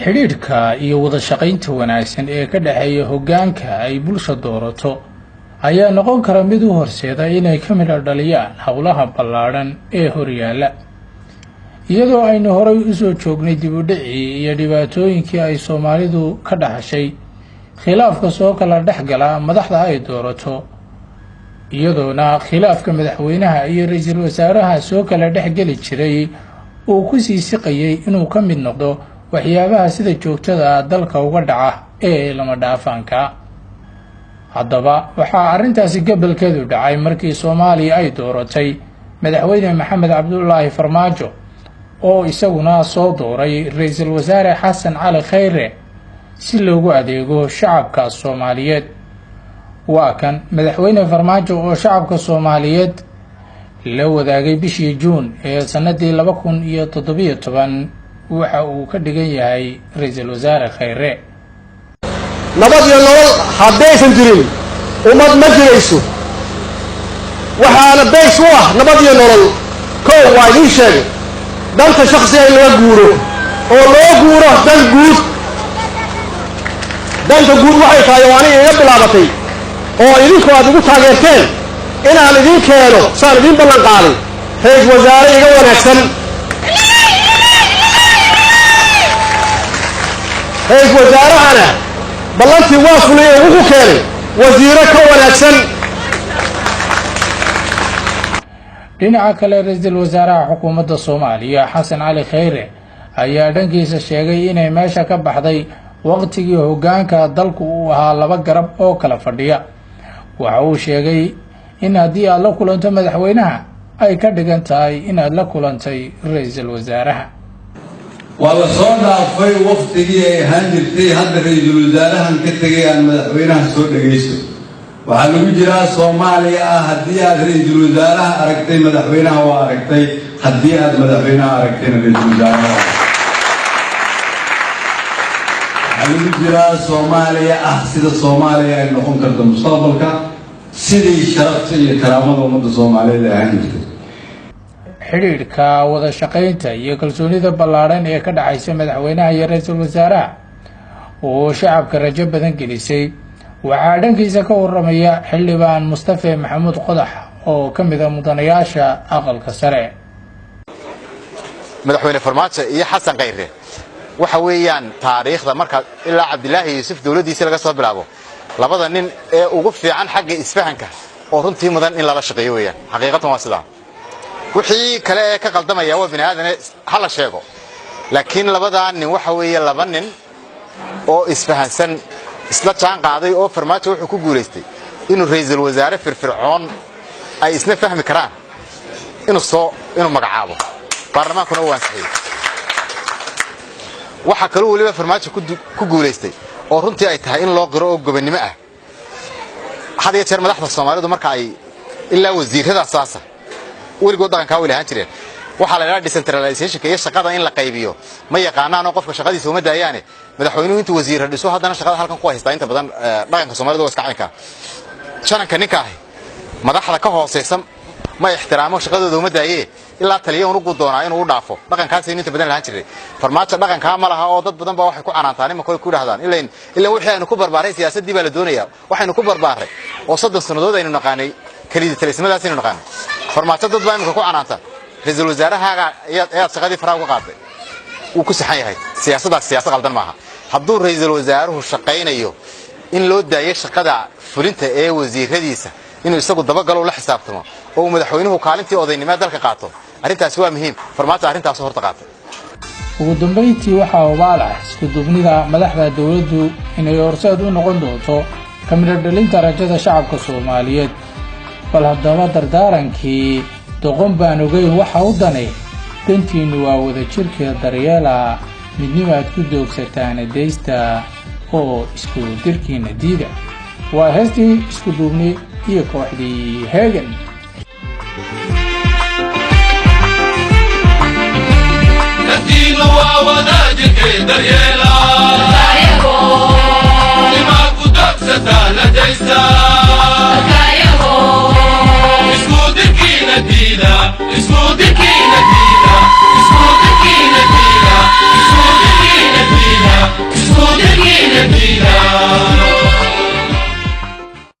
xiriirka iyo wada shaqaynta wanaagsan ee ka dhaxeeya hoggaanka ay bulsho doorato ayaa noqon kara mid u horseeda inay ka mid dhaliyaan hawlaha ballaadhan ee horyaala iyadoo aynu horay u soo joognay dib u dhicii iyo dhibaatooyinkii ay Soomaalidu ka dhaxashay khilaafka soo kala dhaxgala madaxda ay doorato iyadoona khilaafka madaxweynaha iyo ra'iisul wasaaraha soo kala dhaxgali jiray uu ku sii siqayay inuu ka mid noqdo waxyaabaha sida joogtada dalka uga dhaca ee lama dhaafanka haddaba waxaa arrintaasi gobolkeedu dhacay markii Soomaaliya ay dooratay madaxweyne Maxamed Cabdullaahi Farmaajo oo isaguna soo dooray ra'iisul wasaare Xasan Cali Khayre si loogu adeego shacabka Soomaaliyeed waa kan madaxweyne Farmaajo oo shacabka Soomaaliyeed la wadaagay bishii Juun ee sanadii 2017 waxa uu ka dhigan yahay ra'iisul wasaare Khayre nabad iyo nolol haddaysan jirin ummad ma jirayso waxaana beys u ah nabad iyo nolol kow waa idiin sheegay danta shakhsiga in laga guuro oo loo guuro dan guud danta guud waxay tahay oo aniga iga bilaabatay oo idinku aad igu taageerteen inaan idiin keeno saan idiin ballan qaaday ra'iisul wasaare iga wanaagsan ra'iisul wasaarahana ballantii waa fulay oo wuxuu keenay wasiiro ka wanaagsan dhinaca kale ra'iisul wasaaraha xukuumadda Soomaaliya Xasan Cali Khayre ayaa dhankiisa sheegay inay meesha ka baxday waqtigii hoggaanka dalku uu ahaa laba garab oo kala fadhiya waxa uu sheegay in haddii aad la kulanto madaxweynaha ay ka dhigan tahay inaad la kulantay ra'iisul wasaaraha wala soo dhaafay waqtigii ay ahaan jirtay hadda ra'iisul wasaarahan ka tagay aan madaxweynaha soo dhageysto waxaa lagu jiraa Soomaaliya haddii aad ra'iisul wasaaraha aragtay madaxweynaha waa aragtay haddii aad madaxweynaha aragtay ra'iisul wasaaraha waxaa lagu jiraa Soomaaliya sida Soomaaliya ay noqon karto mustaqbalka sidii sharafta iyo karaamada ummadda Soomaaliyeed ay ahaan jirtay xiriirka wada shaqaynta iyo kalsoonida ballaadhan ee ka dhaxaysa madaxweynaha iyo ra'iisul wasaaraha oo shacabka rajo badan gelisay waxaa dhankiisa ka waramaya xildhibaan Mustafa Maxamuud Qodax oo ka mid ah mudanayaasha aqalka sare madaxweyne Farmaajo iyo Xasan Khayre waxa weeyaan taariikhda marka ilaa Cabdilaahi Yuusuf dawladiisa laga soo bilaabo labada nin ee ugu fiican xagga isfahanka oo runtii mudan in lala shaqeeyo weeyaan xaqiiqatan waa sidaa wixii kale ka qaldamaya waa bini'aadan hala sheego laakiin labada nin waxa weeye laba nin oo isfahansan isla jaan qaaday oo Farmaajo wuxuu ku guuleystay inuu ra'iisul wasaare firfircoon ay isna fahmi karaan inuu magacaabo baarlamaankuna waa saxiix waxa kale oo waliba Farmaajo ku guuleystay oo runtii ay tahay in loo qiro oo gobonimo ah hadiya jeer madaxda Soomaalidu marka ay ilaa wasiirada asaasa weligood dhaqanka wali ahaan jireen waxa la yiraahdaa decentralization iyo shaqada in la qaybiyo ma yaqaanaan qofka shaqadiisa uma daayaane madaxweynuhu intuu wasiir dhiso haddana shaqada halkan ku haysta inta badan dhaqanka Soomaalidu waa iska caynka shananka ninka madaxda ka hooseysa ma ixtiraamo shaqadooda uma daayee ilaa taliye uu ugu doonaa inuu dhaafo dhaqankaas inta badan lahaan jiray Farmaajo dhaqanka ma laha oo dad badan baa waxay ku canaantaan ma ku dhahdaan ilaa wixii aynu ku barbaaray siyaasadii baa la doonayaa waxaynu ku barbaaray oo 3 sanadood aynu naqaanay kaliya talismadaas aynu naqaanay Farmaajo dad baa imka ku canaanta ra'iisul wasaaraha ayaa shaqadii faraha uga qaaday uu ku saxan yahay siyaasad qaldan maaha hadduu ra'iisul wasaaruhu shaqaynayo in loo daayo shaqada fulinta ee wasiiradiisa inuu isagu dabagalo la xisaabtamo oo madaxweynuhu kaalintii odaynimada dalka qaato arrintaas waa muhiim Farmaajo arrintaas horta qaatay ugu dambeyntii waxa uu baalay isku duubnida madaxda dawladdu inay horseed u noqon doonto kamid dhalinta rajada shacabka Soomaaliyeed bal haddaba dardaarankii doqon baan ogeyn waxa uu danay dantiinu waa wada jirka daryeela midnimaad ku doogsataan deysta oo isku dirkiina diida waa heestii isku duubni iyo kooxdii Heegan dantiinu waa wada jirka daryeela midnimaad ku doogsataan deysta isku dirkiina diida isku